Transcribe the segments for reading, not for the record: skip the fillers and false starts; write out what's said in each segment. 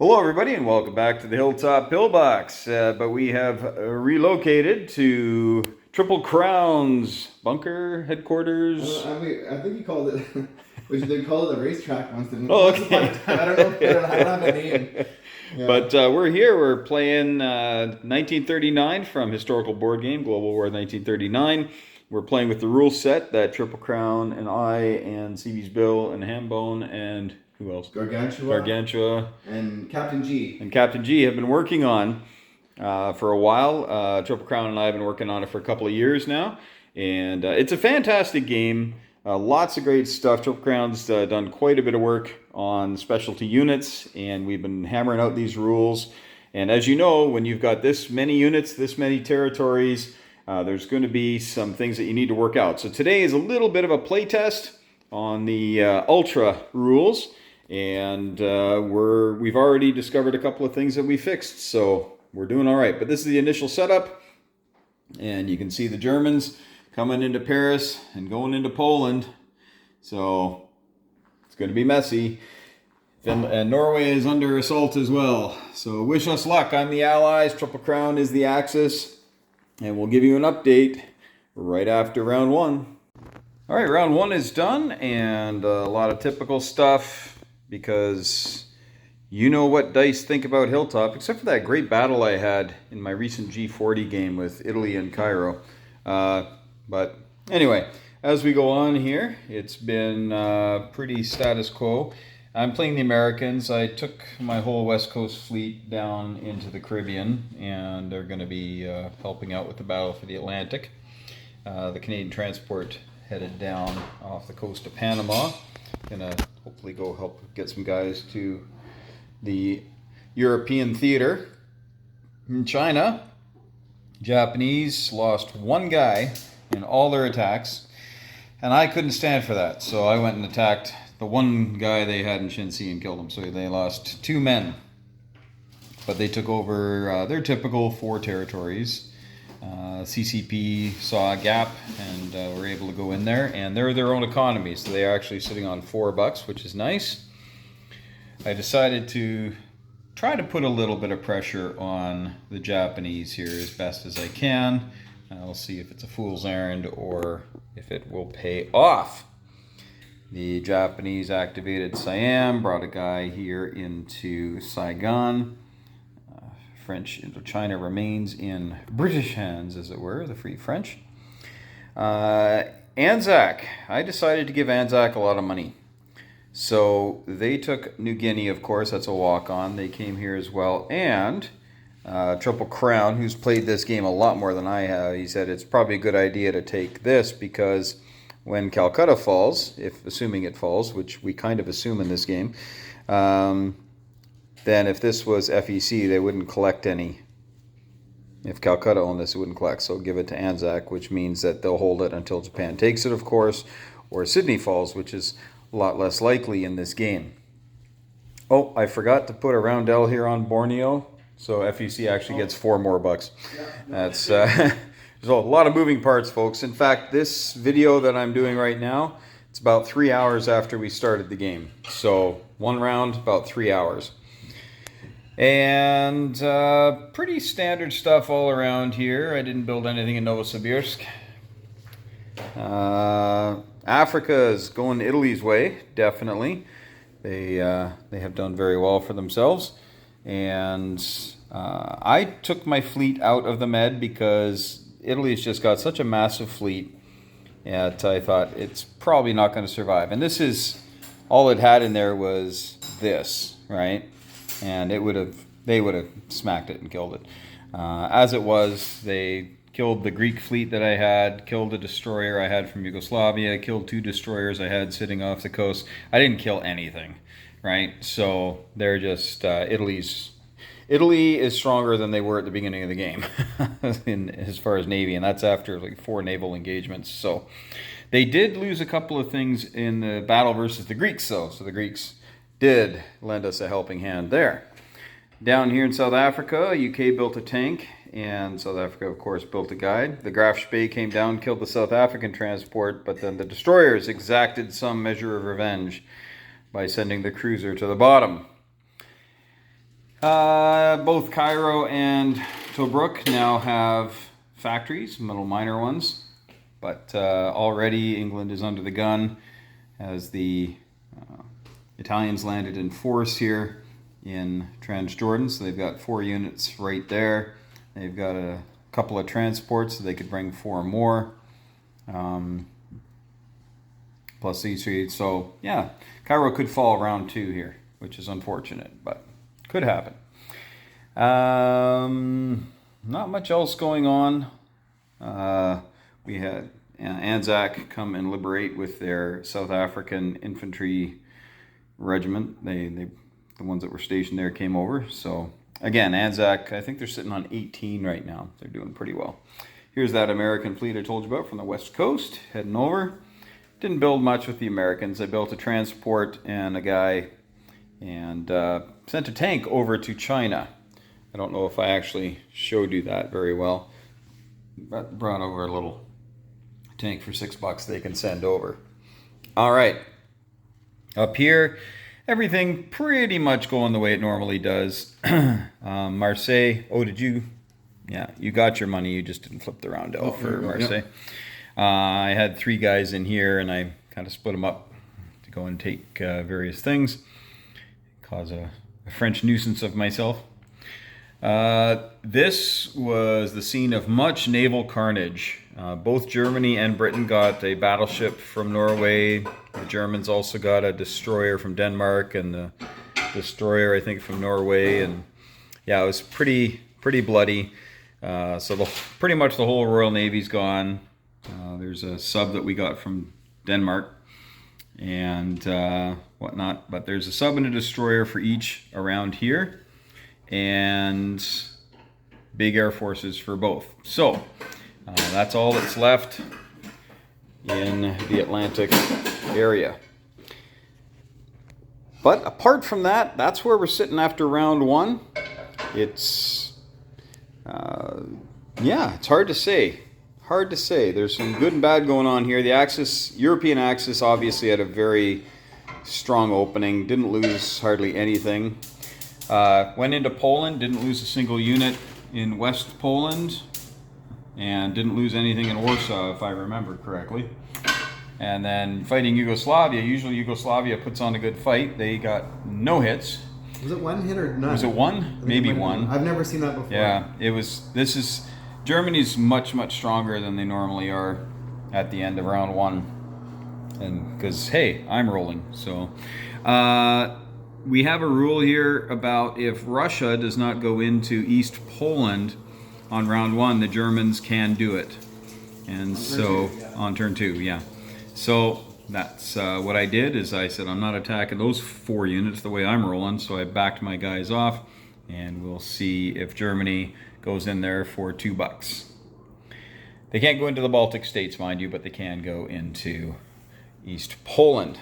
Hello, everybody, and welcome back to the Hilltop Pillbox. But we have relocated to Triple Crown's bunker headquarters. I think you called it, which they called it a racetrack once. Oh, Once upon okay. a time. I don't know. I don't have a name. Yeah. But we're here. We're playing 1939 from historical board game Global War 1939. We're playing with the rule set that Triple Crown and I and CB's Bill and Hambone and who else? Gargantua. And Captain G. And Captain G have been working on for a while. Triple Crown and I have been working on it for a couple of years now. And it's a fantastic game. Lots of great stuff. Triple Crown's done quite a bit of work on specialty units, and we've been hammering out these rules. And as you know, when you've got this many units, this many territories, there's going to be some things that you need to work out. So today is a little bit of a play test on the Ultra rules. And we've already discovered a couple of things that we fixed, so we're doing all right. But this is the initial setup, and you can see the Germans coming into Paris and going into Poland, so it's going to be messy. And Norway is under assault as well, so wish us luck. I'm the Allies, Triple Crown is the Axis, and we'll give you an update right after round one. All right, round one is done, and a lot of typical stuff, because you know what dice think about Hilltop, except for that great battle I had in my recent G40 game with Italy and Cairo. But anyway, as we go on here, it's been pretty status quo. I'm playing the Americans. I took my whole West Coast fleet down into the Caribbean, and they're going to be helping out with the battle for the Atlantic. The Canadian transport headed down off the coast of Panama. Gonna hopefully go help get some guys to the European theater. In China, Japanese lost one guy in all their attacks, and I couldn't stand for that, so I went and attacked the one guy they had in Shinsi and killed him. So they lost 2 men, but they took over their typical 4 territories. CCP saw a gap and were able to go in there, and they're their own economy, so they are actually sitting on $4, which is nice. I decided to try to put a little bit of pressure on the Japanese here as best as I can. I'll see if it's a fool's errand or if it will pay off. The Japanese activated Siam, brought a guy here into Saigon. French Indochina remains in British hands, as it were, the Free French. Anzac. I decided to give Anzac a lot of money. So they took New Guinea, of course, that's a walk-on. They came here as well. And Triple Crown, who's played this game a lot more than I have, he said it's probably a good idea to take this because when Calcutta falls, assuming it falls, which we kind of assume in this game, then if this was FEC, they wouldn't collect any. If Calcutta owned this, it wouldn't collect. So give it to Anzac, which means that they'll hold it until Japan takes it, of course, or Sydney falls, which is a lot less likely in this game. Oh, I forgot to put a roundel here on Borneo, so FEC actually gets 4 more bucks. That's there's a lot of moving parts, folks. In fact, this video that I'm doing right now, it's about 3 hours after we started the game. So 1 round, about 3 hours. And pretty standard stuff all around here. I didn't build anything in Novosibirsk. Africa is going Italy's way, definitely. They have done very well for themselves. And I took my fleet out of the Med because Italy's just got such a massive fleet that I thought it's probably not going to survive. And this is, all it had in there was this, right? And they would have smacked it and killed it. As it was, they killed the Greek fleet that I had, killed a destroyer I had from Yugoslavia, killed 2 destroyers I had sitting off the coast. I didn't kill anything, right? So they're just, Italy is stronger than they were at the beginning of the game as far as Navy, and that's after like 4 naval engagements. So they did lose a couple of things in the battle versus the Greeks, though. So the Greeks did lend us a helping hand there. Down here in South Africa, UK built a tank, and South Africa, of course, built a guide. The Graf Spee came down, killed the South African transport, but then the destroyers exacted some measure of revenge by sending the cruiser to the bottom. Both Cairo and Tobruk now have factories, little minor ones, but already England is under the gun as the Italians landed in force here in Transjordan, so they've got 4 units right there. They've got a couple of transports, so they could bring 4 more. Plus these 3, so yeah, Cairo could fall round 2 here, which is unfortunate, but could happen. Not much else going on. We had Anzac come and liberate with their South African infantry regiment. The ones that were stationed there came over. So again, Anzac, I think they're sitting on 18 right now. They're doing pretty well. Here's that American fleet I told you about from the West Coast, heading over. Didn't build much with the Americans. I built a transport and a guy, and sent a tank over to China. I don't know if I actually showed you that very well. But brought over a little tank for $6 they can send over. All right. Up here, everything pretty much going the way it normally does. Marseille. Oh, did you? Yeah, you got your money. You just didn't flip the roundel for Marseille. Yep. I had 3 guys in here, and I kind of split them up to go and take various things. Cause a French nuisance of myself. This was the scene of much naval carnage. Both Germany and Britain got a battleship from Norway. The Germans also got a destroyer from Denmark, and the destroyer, I think, from Norway. And yeah, it was pretty bloody. So pretty much the whole Royal Navy's gone. There's a sub that we got from Denmark and whatnot, but there's a sub and a destroyer for each around here, and big air forces for both. So that's all that's left in the Atlantic area. But apart from that, that's where we're sitting after round 1. It's it's hard to say. Hard to say. There's some good and bad going on here. The Axis, European Axis, obviously had a very strong opening. Didn't lose hardly anything. Went into Poland. Didn't lose a single unit in West Poland. And didn't lose anything in Warsaw, if I remember correctly. And then fighting Yugoslavia. Usually Yugoslavia puts on a good fight. They got no hits. Was it 1 hit or none? Was it 1? Maybe 1. I've never seen that before. Yeah, it was. Germany's much stronger than they normally are at the end of round 1, and because hey, I'm rolling. So we have a rule here about if Russia does not go into East Poland on round 1, the Germans can do it, and on turn 2, yeah. So that's what I did. Is I said I'm not attacking those 4 units the way I'm rolling, so I backed my guys off, and we'll see if Germany goes in there for $2. They can't go into the Baltic states, mind you, but they can go into East Poland.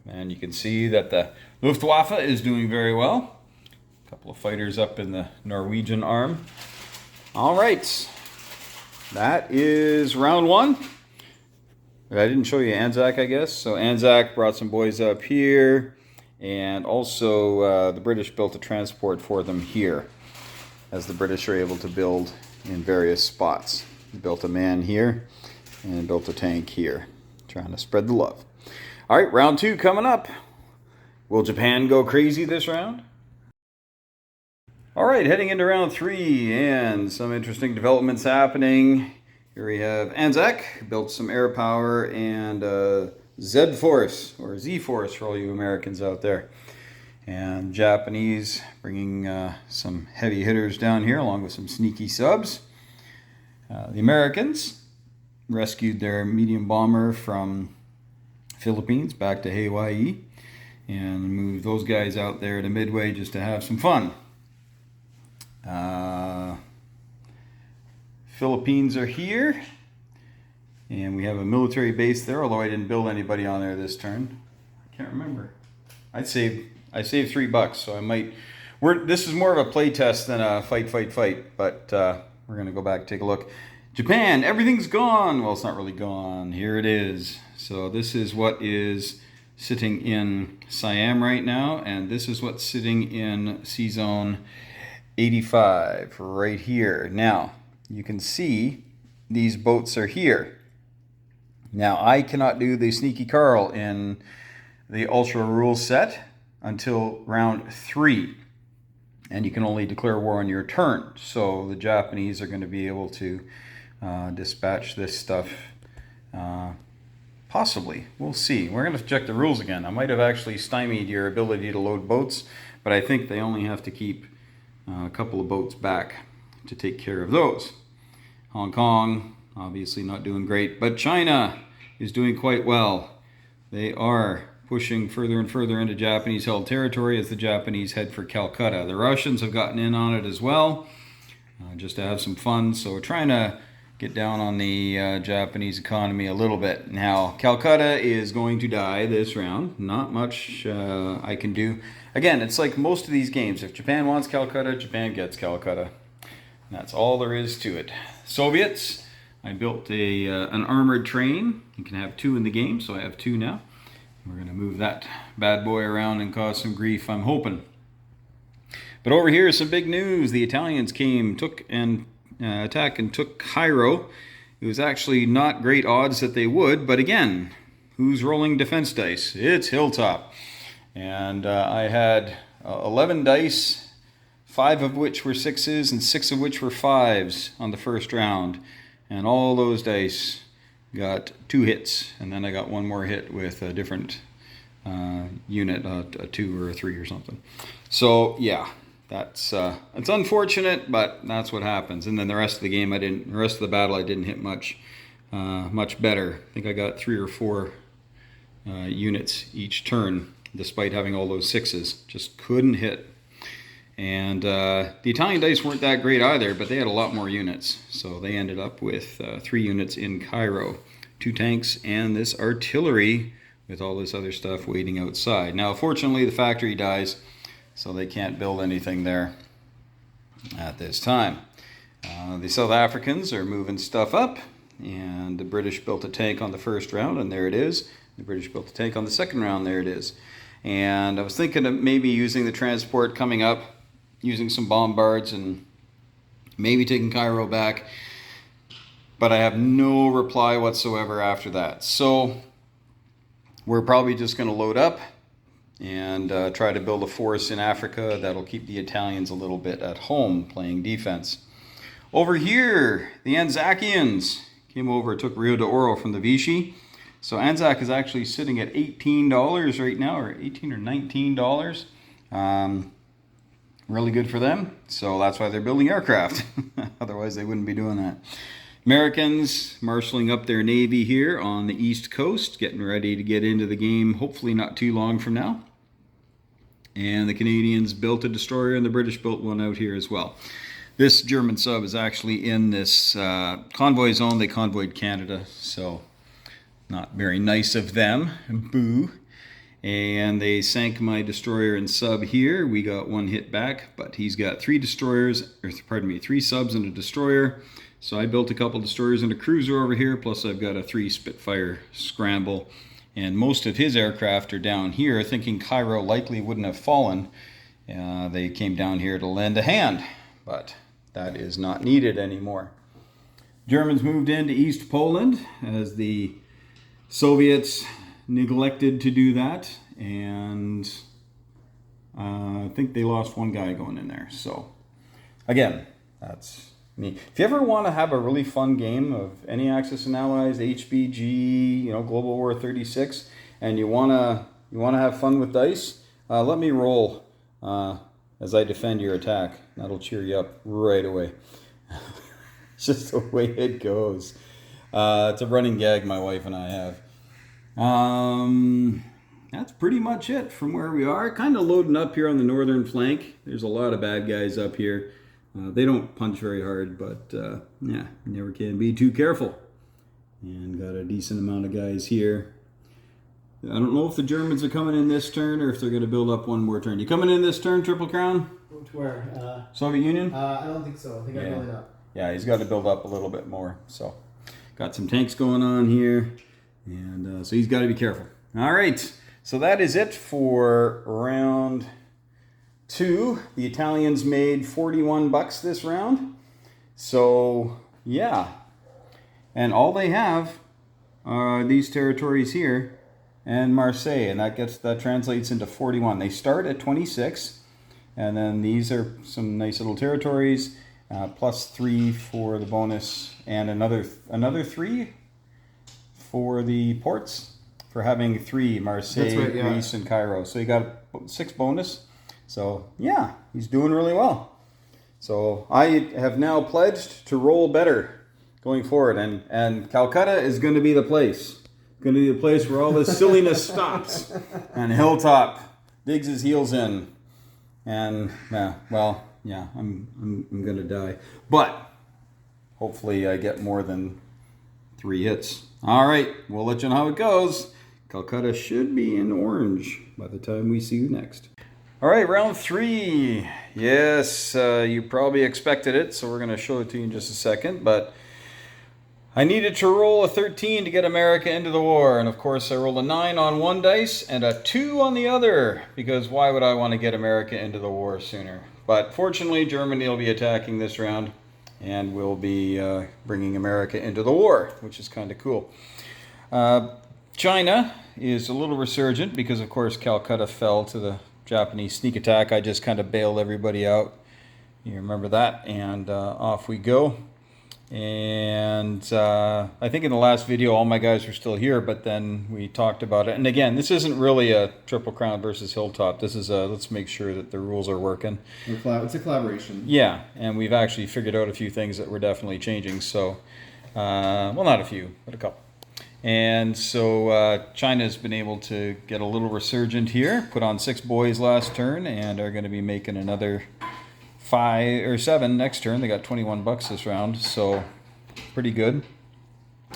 And you can see that the Luftwaffe is doing very well. A couple of fighters up in the Norwegian arm. All right. That is round 1. I didn't show you Anzac, I guess. So Anzac brought some boys up here. And also the British built a transport for them here, as the British are able to build in various spots. They built a man here and built a tank here, trying to spread the love. All right, round 2 coming up. Will Japan go crazy this round? All right, heading into round 3, and some interesting developments happening. Here we have Anzac, built some air power, and Z-Force, or Z-Force for all you Americans out there. And Japanese bringing some heavy hitters down here along with some sneaky subs. The Americans rescued their medium bomber from Philippines back to Hawaii and moved those guys out there to Midway just to have some fun. Philippines are here, and we have a military base there, although I didn't build anybody on there this turn. I can't remember. I saved $3, so I might. This is more of a play test than a fight. But we're gonna go back and take a look. Japan, everything's gone. Well, it's not really gone. Here it is. So this is what is sitting in Siam right now, and this is what's sitting in Sea Zone 85 right here. Now, you can see these boats are here. Now, I cannot do the Sneaky Carl in the Ultra Rules set until round 3. And you can only declare war on your turn. So the Japanese are going to be able to dispatch this stuff. Possibly. We'll see. We're going to check the rules again. I might have actually stymied your ability to load boats, but I think they only have to keep a couple of boats back to take care of those. Hong Kong, obviously not doing great, but China is doing quite well. They are pushing further and further into Japanese-held territory as the Japanese head for Calcutta. The Russians have gotten in on it as well, just to have some fun. So we're trying to get down on the Japanese economy a little bit. Now, Calcutta is going to die this round. Not much I can do. Again, it's like most of these games. If Japan wants Calcutta, Japan gets Calcutta. That's all there is to it. Soviets, I built an armored train. You can have 2 in the game, so I have 2 now. We're going to move that bad boy around and cause some grief, I'm hoping. But over here is some big news. The Italians took and took Cairo. It was actually not great odds that they would, but again, who's rolling defense dice? It's Hilltop. And I had 11 dice, 5 of which were 6s and 6 of which were 5s on the first round. And all those dice got 2 hits, and then I got 1 more hit with a different unit, a 2 or a 3 or something. So yeah, it's unfortunate, but that's what happens. And then the rest of the game, the rest of the battle, I didn't hit much better. I think I got 3 or 4 units each turn, despite having all those 6s. Just couldn't hit. And the Italian dice weren't that great either, but they had a lot more units. So they ended up with 3 units in Cairo, 2 tanks, and this artillery with all this other stuff waiting outside. Now, fortunately, the factory dies, so they can't build anything there at this time. The South Africans are moving stuff up, and the British built a tank on the first round, and there it is. The British built a tank on the second round, there it is. And I was thinking of maybe using the transport coming up, using some bombards and maybe taking Cairo back, but I have no reply whatsoever after that. So we're probably just going to load up and try to build a force in Africa that'll keep the Italians a little bit at home playing defense. Over here, the Anzacians came over, took Rio de Oro from the Vichy. So Anzac is actually sitting at $18 right now, or $18 or $19. Really good for them. So that's why they're building aircraft. Otherwise, they wouldn't be doing that. Americans marshaling up their navy here on the East Coast, getting ready to get into the game, hopefully not too long from now. And the Canadians built a destroyer, and the British built one out here as well. This German sub is actually in this convoy zone. They convoyed Canada, so not very nice of them. Boo. And they sank my destroyer and sub here. We got 1 hit back, but he's got 3 subs and a destroyer. So I built a couple destroyers and a cruiser over here, plus I've got a 3 Spitfire scramble. And most of his aircraft are down here, thinking Cairo likely wouldn't have fallen. They came down here to lend a hand, but that is not needed anymore. Germans moved into East Poland as the Soviets neglected to do that, and I think they lost 1 guy going in there. So again, that's me. If you ever want to have a really fun game of any Axis and Allies, HBG, Global War 36, and you wanna have fun with dice, let me roll as I defend your attack. That'll cheer you up right away. It's just the way it goes. It's a running gag my wife and I have. That's pretty much it from where we are. Kind of loading up here on the northern flank. There's a lot of bad guys up here. They don't punch very hard, but yeah, never can be too careful. And got a decent amount of guys here. I don't know if the Germans are coming in this turn or if they're going to build up 1 more turn. You coming in this turn, Triple Crown? To where? Soviet Union? I don't think so. I think I'm building up. Yeah, he's got to build up a little bit more. So got some tanks going on here. And so he's got to be careful. All right. So that is it for round 2. The Italians made 41 bucks this round. So yeah, and all they have are these territories here and Marseille, and that translates into 41. They start at 26, and then these are some nice little territories, plus 3 for the bonus, and another 3 for the ports for having 3, Marseille, Right, yeah. Greece, and Cairo. So you got 6 bonus. So yeah, he's doing really well. So I have now pledged to roll better going forward, and Calcutta is going to be the place. Going to be the place where all this silliness stops. And Hilltop digs his heels in, and I'm going to die. But hopefully I get more than 3 hits. All right, we'll let you know how it goes. Calcutta should be in orange by the time we see you next. All right, round 3. Yes, you probably expected it, so we're going to show it to you in just a second. But I needed to roll a 13 to get America into the war. And of course, I rolled a 9 on one dice and a 2 on the other, because why would I want to get America into the war sooner? But fortunately, Germany will be attacking this round, and we'll be bringing America into the war, which is kind of cool. China is a little resurgent because, of course, Calcutta fell to the Japanese sneak attack. I just kind of bailed everybody out. You remember that? And off we go. And I think in the last video, all my guys were still here, but then we talked about it. And again, this isn't really a Triple Crown versus Hilltop. This is let's make sure that the rules are working. It's a collaboration. Yeah, and we've actually figured out a few things that we're definitely changing. So, well, not a few, but a couple. And so China's been able to get a little resurgent here, put on 6 boys last turn, and are going to be making another 5 or 7 next turn. They got 21 bucks this round, so pretty good.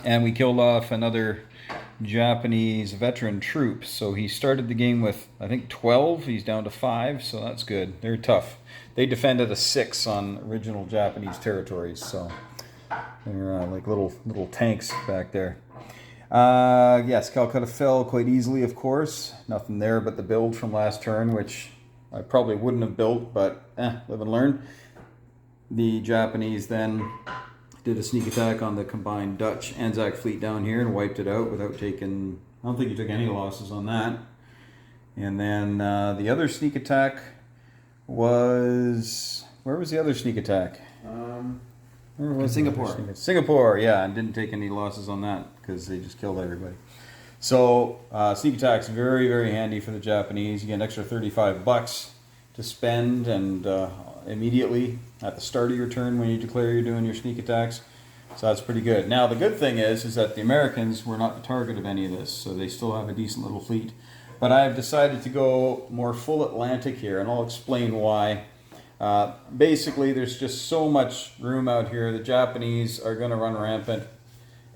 And we killed off another Japanese veteran troop. So he started the game with, I think, 12. He's down to 5, so that's good. They're tough. They defended a 6 on original Japanese territories, so they're like little tanks back there. Yes, Calcutta fell quite easily, of course. Nothing there but the build from last turn, which I probably wouldn't have built, but live and learn. The Japanese then did a sneak attack on the combined Dutch Anzac fleet down here and wiped it out without taking, I don't think he took any losses on that. And then the other sneak attack was, where was the other sneak attack? Singapore. Singapore, yeah, and didn't take any losses on that because they just killed everybody. So sneak attack's very, very handy for the Japanese. You get an extra 35 bucks to spend, and immediately at the start of your turn when you declare you're doing your sneak attacks. So that's pretty good. Now the good thing is that the Americans were not the target of any of this, so they still have a decent little fleet. But I have decided to go more full Atlantic here, and I'll explain why. Basically, there's just so much room out here. The Japanese are going to run rampant.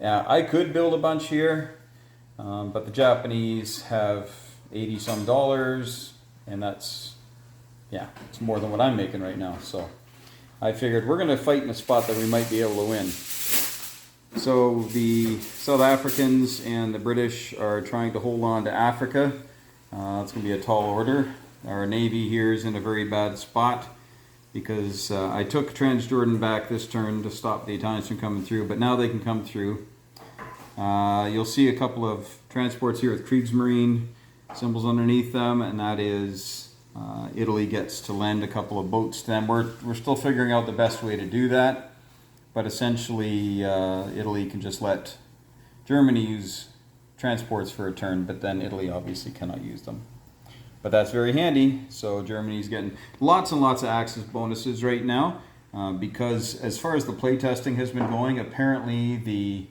I could build a bunch here, but the Japanese have $80 some, and that's, it's more than what I'm making right now. So I figured we're going to fight in a spot that we might be able to win. So the South Africans and the British are trying to hold on to Africa. It's going to be a tall order. Our Navy here is in a very bad spot, because I took Transjordan back this turn to stop the Italians from coming through, but now they can come through. You'll see a couple of transports here with Kriegsmarine symbols underneath them, and that is Italy gets to lend a couple of boats to them. We're still figuring out the best way to do that, but essentially Italy can just let Germany use transports for a turn, but then Italy obviously cannot use them. But that's very handy. So Germany's getting lots and lots of Axis bonuses right now, because as far as the playtesting has been going, apparently the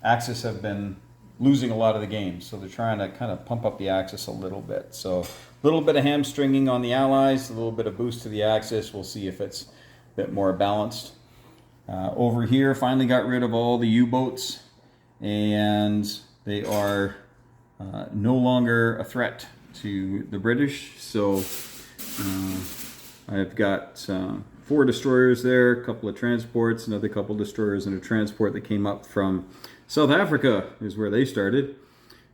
Axis have been losing a lot of the games. So they're trying to kind of pump up the Axis a little bit. So a little bit of hamstringing on the Allies, a little bit of boost to the Axis. We'll see if it's a bit more balanced. Over here, finally got rid of all the U-boats, and they are no longer a threat to the British. So I've got 4 destroyers there, a couple of transports, another couple of destroyers, and a transport that came up from South Africa is where they started.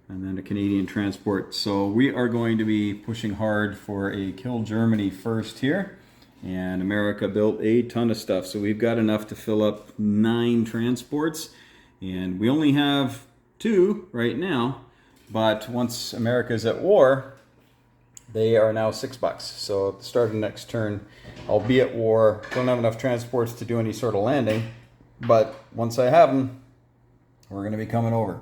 and then a Canadian transport. So we are going to be pushing hard for a kill Germany first here. And America built a ton of stuff. So we've got enough to fill up 9 transports. And we only have 2 right now. But once America's at war, they are now $6. So at the start of the next turn, I'll be at war. Don't have enough transports to do any sort of landing. But once I have them, we're going to be coming over.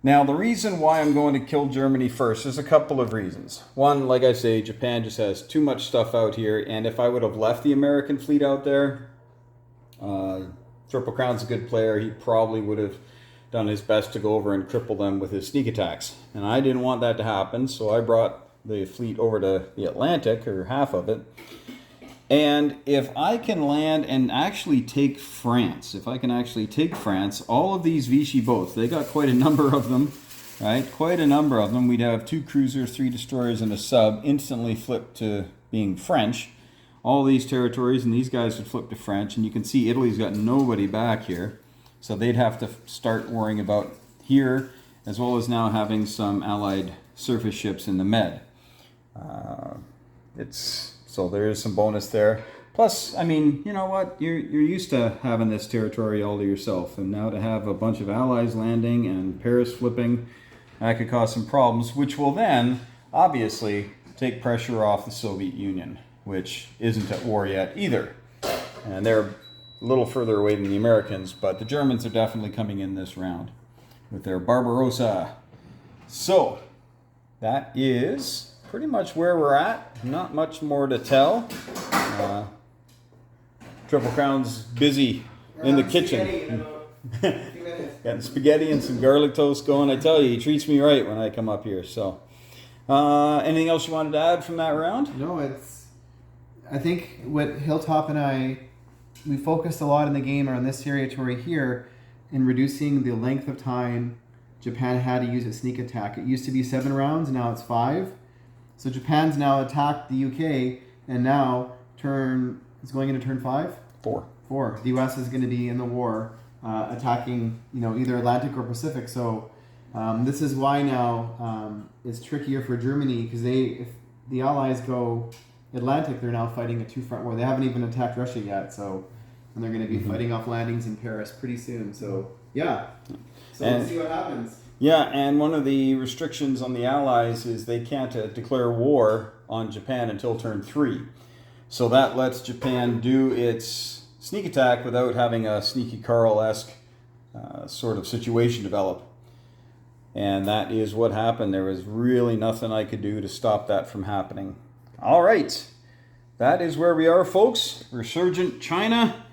Now, the reason why I'm going to kill Germany first, there's a couple of reasons. One, like I say, Japan just has too much stuff out here, and if I would have left the American fleet out there, Triple Crown's a good player. He probably would have done his best to go over and cripple them with his sneak attacks. And I didn't want that to happen, so I brought the fleet over to the Atlantic, or half of it. And if I can land and actually take France, all of these Vichy boats, they got quite a number of them, right? Quite a number of them. We'd have 2 cruisers, 3 destroyers, and a sub instantly flip to being French. All these territories, and these guys would flip to French. And you can see Italy's got nobody back here. So they'd have to start worrying about here, as well as now having some Allied surface ships in the Med. So there is some bonus there. Plus, I mean, you know what? You're used to having this territory all to yourself. And now to have a bunch of allies landing and Paris flipping, that could cause some problems, which will then, obviously, take pressure off the Soviet Union, which isn't at war yet either. And they're a little further away than the Americans, but the Germans are definitely coming in this round with their Barbarossa. So, that is pretty much where we're at. Not much more to tell. Triple Crown's busy in the kitchen. Got spaghetti and some garlic toast going. I tell you, he treats me right when I come up here. So, anything else you wanted to add from that round? No, I think what Hilltop and we focused a lot in the game on this territory here in reducing the length of time Japan had to use its sneak attack. It used to be 7 rounds, now it's 5. So Japan's now attacked the UK, and now it's going into turn 5? 4. The US is going to be in the war, attacking either Atlantic or Pacific. So this is why now it's trickier for Germany, because if the Allies go Atlantic, they're now fighting a 2-front war. They haven't even attacked Russia yet, and they're going to be fighting off landings in Paris pretty soon. So yeah, let's see what happens. Yeah, and one of the restrictions on the Allies is they can't declare war on Japan until turn 3. So that lets Japan do its sneak attack without having a Sneaky Carl-esque sort of situation develop. And that is what happened. There was really nothing I could do to stop that from happening. All right, that is where we are, folks. Resurgent China,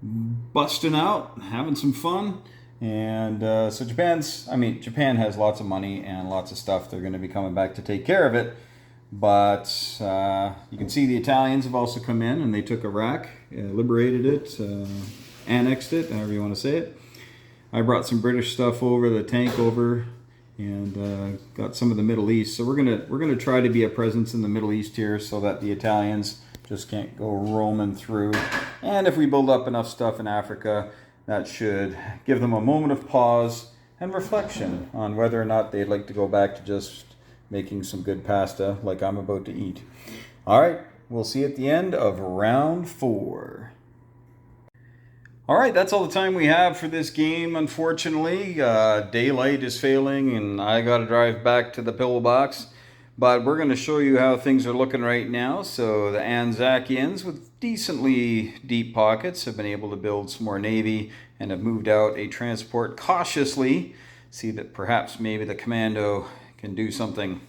busting out, having some fun. And so Japan has lots of money and lots of stuff. They're going to be coming back to take care of it. But you can see the Italians have also come in, and they took Iraq, liberated it, annexed it, however you want to say it. I brought some British stuff over, the tank over, and got some of the Middle East. So we're gonna try to be a presence in the Middle East here, so that the Italians just can't go roaming through. And if we build up enough stuff in Africa, that should give them a moment of pause and reflection on whether or not they'd like to go back to just making some good pasta like I'm about to eat. All right, we'll see you at the end of round 4. All right, that's all the time we have for this game, unfortunately. Daylight is failing, and I got to drive back to the pillbox. But we're going to show you how things are looking right now. So the Anzakians, with decently deep pockets, have been able to build some more navy and have moved out a transport cautiously. See that perhaps maybe the commando can do something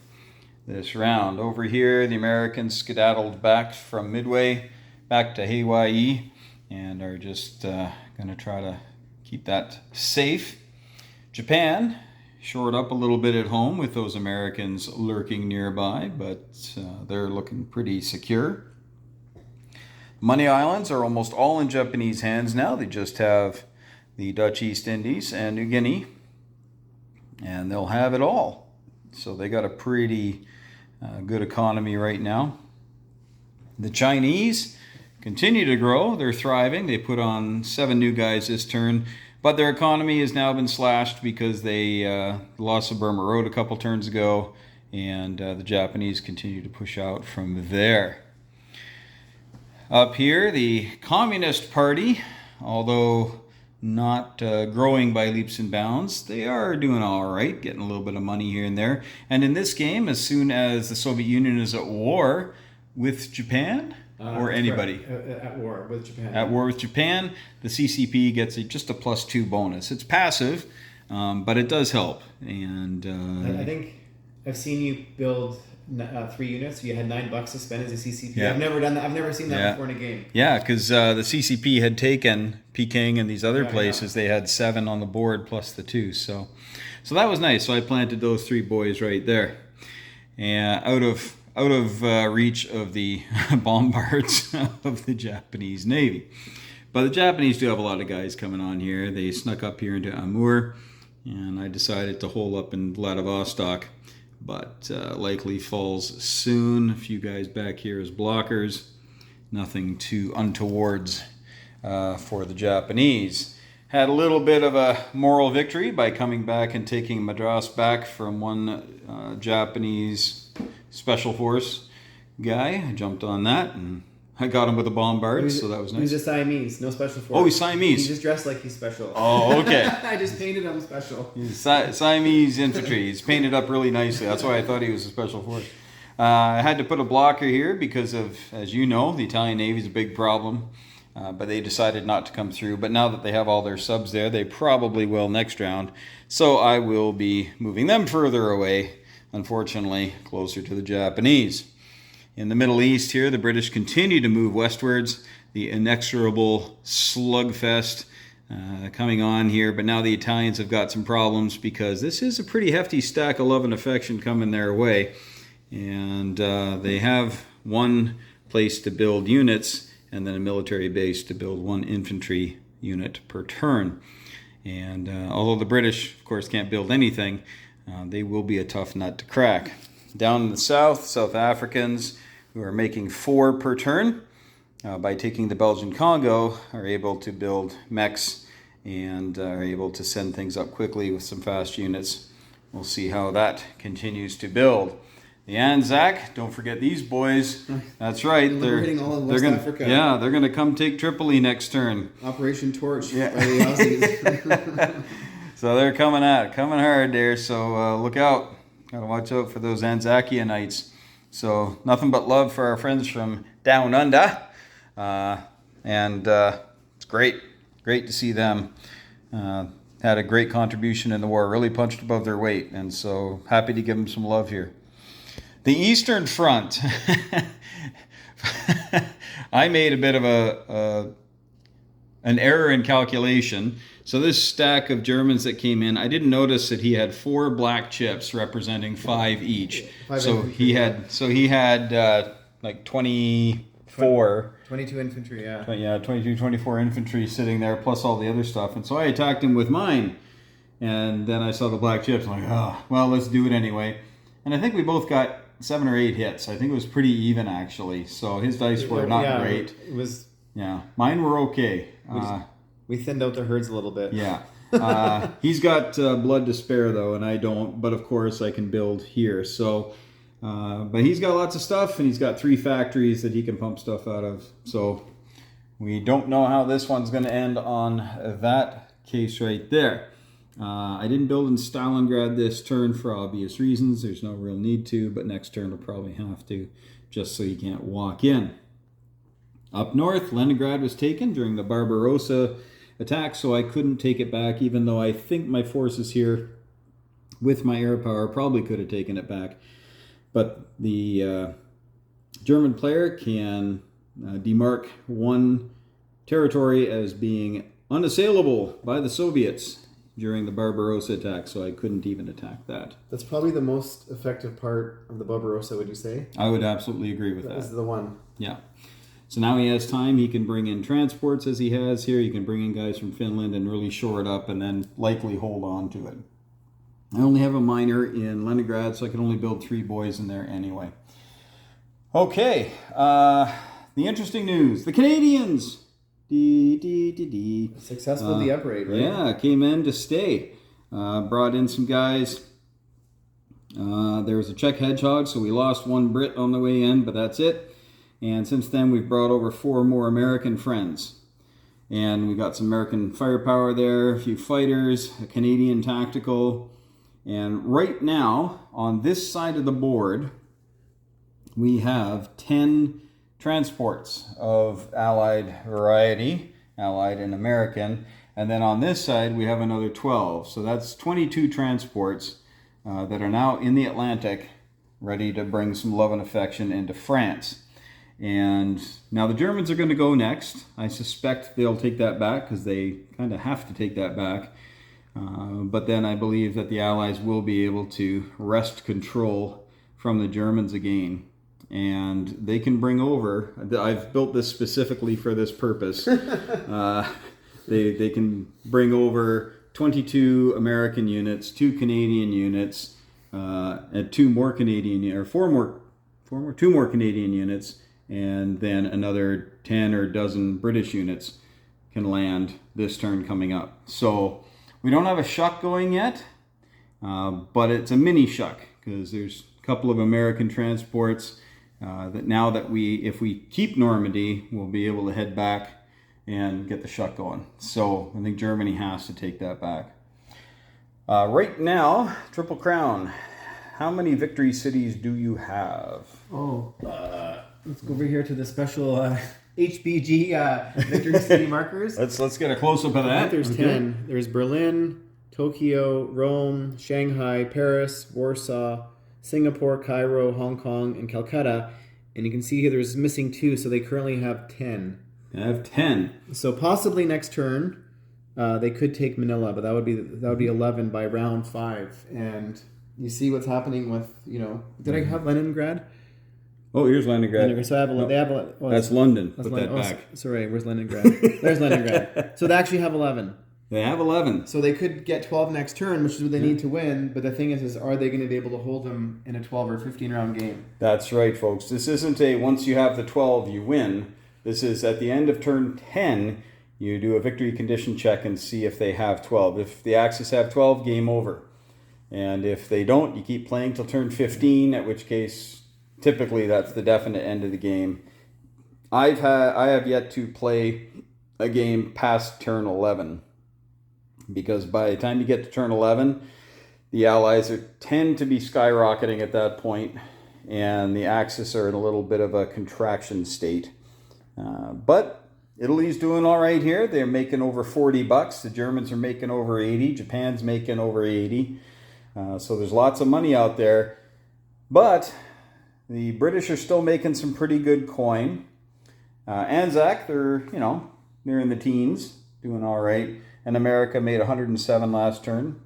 this round. Over here, the Americans skedaddled back from Midway back to Hawaii and are just going to try to keep that safe. Japan shored up a little bit at home with those Americans lurking nearby, but they're looking pretty secure. Money Islands are almost all in Japanese hands now. They just have the Dutch East Indies and New Guinea, and they'll have it all. So they got a pretty good economy right now. The Chinese continue to grow. They're thriving. They put on 7 new guys this turn. But their economy has now been slashed because they lost the Burma Road a couple turns ago, and the Japanese continue to push out from there. Up here, the Communist Party, although not growing by leaps and bounds, they are doing all right, getting a little bit of money here and there. And in this game, as soon as the Soviet Union is at war with Japan, or anybody at war with Japan. At war with Japan, the CCP gets just a +2 bonus. It's passive, but it does help. And I think I've seen you build 3 units. You had $9 to spend as a CCP. Yeah. I've never done that. I've never seen that before in a game. Yeah, because the CCP had taken Peking and these other places. They had 7 on the board plus the 2. So that was nice. So I planted those 3 boys right there, and out of reach of the bombards of the Japanese Navy. But the Japanese do have a lot of guys coming on here. They snuck up here into Amur, and I decided to hole up in Vladivostok, but likely falls soon. A few guys back here as blockers. Nothing too untowards for the Japanese. Had a little bit of a moral victory by coming back and taking Madras back from one Japanese special force guy. I jumped on that and I got him with a bombard, so that was nice. He's a Siamese, no special force. Oh, he's Siamese. He's just dressed like he's special. Oh, okay. I just painted him special. He's Siamese infantry. He's painted up really nicely. That's why I thought he was a special force. I had to put a blocker here because of, as you know, the Italian Navy is a big problem. But they decided not to come through. But now that they have all their subs there, they probably will next round. So I will be moving them further away, unfortunately, closer to the Japanese. In the Middle East here, the British continue to move westwards. The inexorable slugfest coming on here. But now the Italians have got some problems because this is a pretty hefty stack of love and affection coming their way. And they have one place to build units and then a military base to build 1 infantry unit per turn. And although the British, of course, can't build anything, they will be a tough nut to crack. Down in the south, South Africans, who are making 4 per turn, by taking the Belgian Congo, are able to build mechs and are able to send things up quickly with some fast units. We'll see how that continues to build. The Anzac, don't forget these boys. That's right. They're all in West Africa. Yeah, they're going to come take Tripoli next turn. Operation Torch by the Aussies. So they're coming hard there. So look out. Got to watch out for those Anzacianites. So nothing but love for our friends from down under. And it's great to see them. Had a great contribution in the war. Really punched above their weight. And so happy to give them some love here. The Eastern Front. I made a bit of an error in calculation. So this stack of Germans that came in, I didn't notice that he had 4 black chips representing 5 each. So he had like 24. 22 infantry, yeah. 22, 24 infantry sitting there, plus all the other stuff. And so I attacked him with mine. And then I saw the black chips. I'm like, oh, well, let's do it anyway. And I think we both got 7 or 8 hits. I think it was pretty even, actually. So his dice were not great. It was. Yeah, mine were okay. We thinned out the herds a little bit. Yeah. He's got blood to spare, though, and I don't. But, of course, I can build here. So, but he's got lots of stuff, and he's got 3 factories that he can pump stuff out of. So we don't know how this one's going to end on that case right there. I didn't build in Stalingrad this turn for obvious reasons. There's no real need to, but next turn I'll probably have to, just so you can't walk in. Up north, Leningrad was taken during the Barbarossa attack, so I couldn't take it back, even though I think my forces here, with my air power, probably could have taken it back. But the German player can demark one territory as being unassailable by the Soviets during the Barbarossa attack, so I couldn't even attack that. That's probably the most effective part of the Barbarossa, would you say? I would absolutely agree with that. That was the one. Yeah. So now he has time. He can bring in transports as he has here. He can bring in guys from Finland and really shore it up and then likely hold on to it. I only have a minor in Leningrad, so I can only build 3 boys in there anyway. Okay. The interesting news. The Canadians Successful the upraid, right? Yeah, came in to stay. Brought in some guys. There was a Czech hedgehog, so we lost one Brit on the way in, but that's it. And since then, we've brought over 4 more American friends. And we got some American firepower there, a few fighters, a Canadian tactical. And right now, on this side of the board, we have 10 transports of Allied variety, Allied and American. And then on this side, we have another 12. So that's 22 transports that are now in the Atlantic, ready to bring some love and affection into France. And now the Germans are going to go next. I suspect they'll take that back because they kind of have to take that back. But then I believe that the Allies will be able to wrest control from the Germans again. And they can bring over, I've built this specifically for this purpose. They can bring over 22 American units, 2 Canadian units, and 2 more Canadian, or 2 more Canadian units, and then another 10 or dozen British units can land this turn coming up. So we don't have a shuck going yet, but it's a mini shuck because there's a couple of American transports that now that if we keep Normandy, we'll be able to head back and get the shuck going. So I think Germany has to take that back. Right now, Triple Crown, how many victory cities do you have? Let's go over here to the special HBG victory city markers. Let's get a close-up of that. There's 10. There's Berlin, Tokyo, Rome, Shanghai, Paris, Warsaw, Singapore, Cairo, Hong Kong, and Calcutta. And you can see here there's missing 2, so they currently have 10. I have 10. So possibly next turn, they could take Manila, but that would be 11 by round 5. And you see what's happening with, did I have Leningrad? Oh, here's Leningrad. So that's London. Put that back. Sorry, where's Leningrad? There's Leningrad. So they actually have 11. They have 11. So they could get 12 next turn, which is what they need to win. But the thing is are they going to be able to hold them in a 12 or 15 round game? That's right, folks. This isn't once you have the 12, you win. This is at the end of turn 10, you do a victory condition check and see if they have 12. If the Axis have 12, game over. And if they don't, you keep playing till turn 15, at which case typically that's the definite end of the game. I have yet to play a game past turn 11, because by the time you get to turn 11, the Allies tend to be skyrocketing at that point, and the Axis are in a little bit of a contraction state. But Italy's doing all right here. They're making over $40. The Germans are making over 80. Japan's making over 80. So there's lots of money out there. But the British are still making some pretty good coin. Anzac, they're in the teens, doing all right. And America made 107 last turn.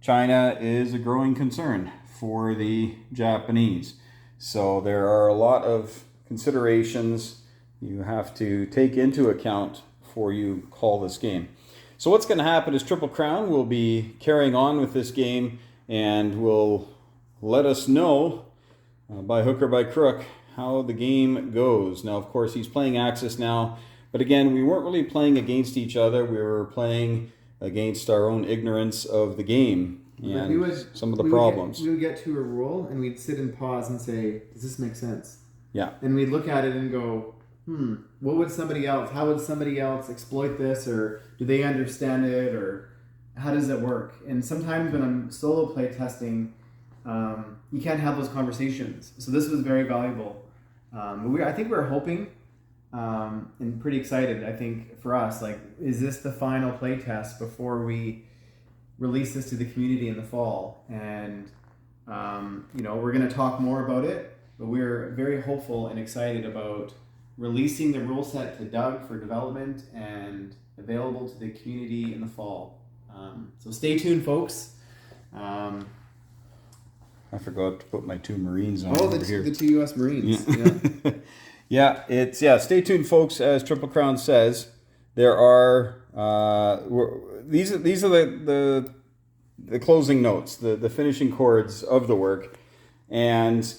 China is a growing concern for the Japanese. So there are a lot of considerations you have to take into account before you call this game. So what's going to happen is Triple Crown will be carrying on with this game and will let us know by hook or by crook how the game goes. Now, of course, he's playing Axis now, but again, we weren't really playing against each other. We were playing against our own ignorance of the game and some of the problems. We would get to a rule and we'd sit and pause and say, does this make sense? Yeah. And we'd look at it and go, how would somebody else exploit this, or do they understand it, or how does it work? And sometimes when I'm solo play testing, you can't have those conversations. So this was very valuable. I think we're hoping and pretty excited, I think, for us, is this the final play test before we release this to the community in the fall? And, we're going to talk more about it, but we're very hopeful and excited about releasing the rule set to Doug for development and available to the community in the fall. So stay tuned, folks. I forgot to put my 2 Marines on here. The 2 U.S. Marines. Yeah. Stay tuned, folks. As Triple Crown says, there are these are the closing notes, the finishing chords of the work, and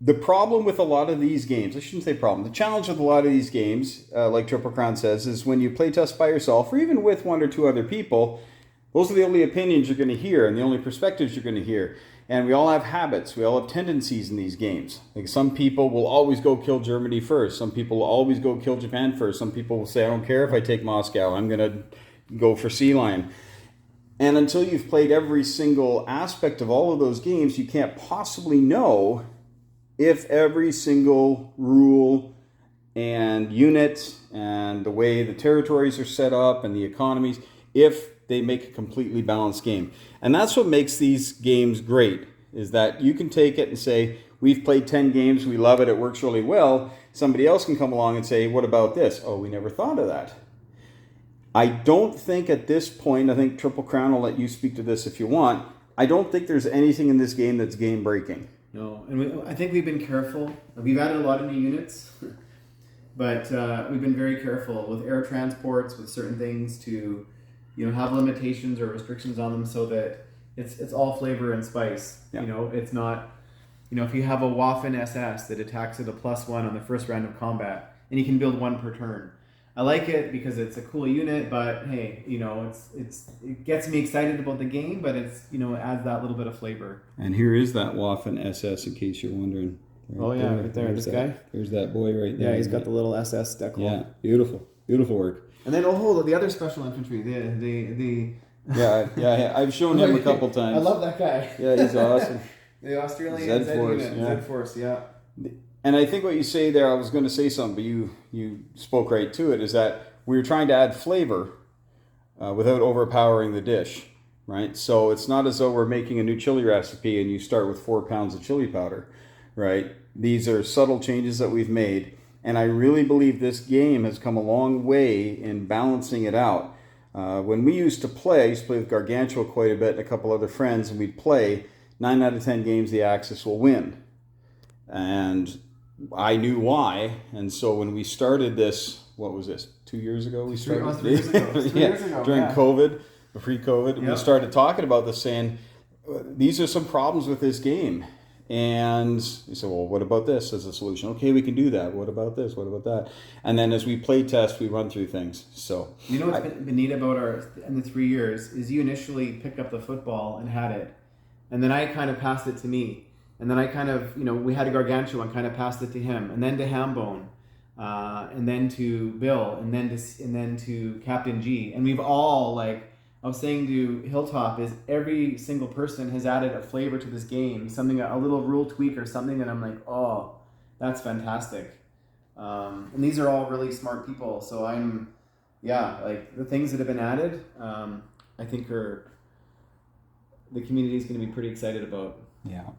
The problem with a lot of these games, I shouldn't say problem, the challenge with a lot of these games, like Triple Crown says, is when you play test by yourself or even with one or two other people, those are the only opinions you're going to hear and the only perspectives you're going to hear. And we all have habits. We all have tendencies in these games. Like some people will always go kill Germany first. Some people will always go kill Japan first. Some people will say, I don't care if I take Moscow. I'm going to go for Sea Lion. And until you've played every single aspect of all of those games, you can't possibly know if every single rule and unit and the way the territories are set up and the economies, if they make a completely balanced game. And that's what makes these games great, is that you can take it and say, we've played 10 games, we love it, it works really well. Somebody else can come along and say, what about this? Oh, we never thought of that. I don't think at this point, I think Triple Crown, I'll let you speak to this if you want, I don't think there's anything in this game that's game breaking. No, and I think we've been careful. We've added a lot of new units, but we've been very careful with air transports, with certain things to, have limitations or restrictions on them so that it's all flavor and spice. Yeah. It's not, if you have a Waffen SS that attacks at a +1 on the first round of combat, and you can build one per turn. I like it because it's a cool unit, but hey, it gets me excited about the game, but it's it adds that little bit of flavor. And here is that Waffen SS, in case you're wondering. Right right there, this guy. There's that boy right there. Yeah, he's got the little SS decal. Yeah, beautiful work. And then the other special infantry, the Yeah, I've shown him a couple times. I love that guy. Yeah, he's awesome. The Australian Z Force, unit, yeah. Z Force, yeah. And I think what you say there, I was going to say something, but you spoke right to it, is that we were trying to add flavor without overpowering the dish, right? So it's not as though we're making a new chili recipe and you start with 4 pounds of chili powder, right? These are subtle changes that we've made, and I really believe this game has come a long way in balancing it out. When we used to play, I used to play with Gargantua quite a bit and a couple other friends, and we'd play 9 out of 10 games the Axis will win. And I knew why, and so when we started this, what was this, 2 years ago we started? 3 years ago. 3 years ago, during yeah. COVID, pre-COVID, Yep. we started talking about this, saying, these are some problems with this game. And we said, well, what about this as a solution? Okay, we can do that. What about this? What about that? And then as we play test, we run through things. So What's been neat about in the 3 years is you initially picked up the football and had it, and then I kind of passed it to me. And then I kind of, we had a Gargantua and kind of passed it to him, and then to Hambone, and then to Bill, and then to Captain G. And we've all, I was saying to Hilltop, is every single person has added a flavor to this game, something, a little rule tweak or something that I'm like, oh, that's fantastic. And these are all really smart people, so the things that have been added, I think the community is going to be pretty excited about. yeah.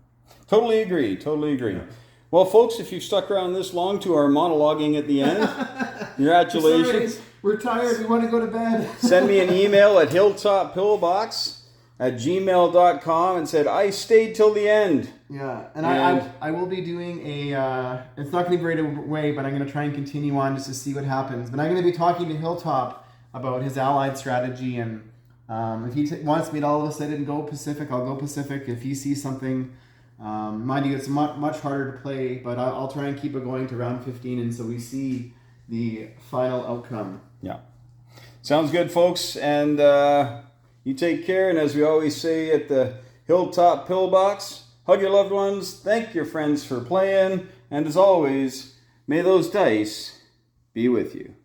Totally agree. Yeah. Well, folks, if you've stuck around this long to our monologuing at the end, congratulations. Sorry, we're tired. We want to go to bed. Send me an email at hilltoppillbox@gmail.com and said, I stayed till the end. Yeah, and I will be doing it's not going to be right away, but I'm going to try and continue on just to see what happens. But I'm going to be talking to Hilltop about his allied strategy, and if he wants me to all of a sudden go Pacific, I'll go Pacific. If he sees something... mind you, it's much harder to play, but I'll try and keep it going to round 15, and so we see the final outcome. Yeah. Sounds good, folks. And you take care. And as we always say at the Hilltop Pillbox, hug your loved ones, thank your friends for playing, and as always, may those dice be with you.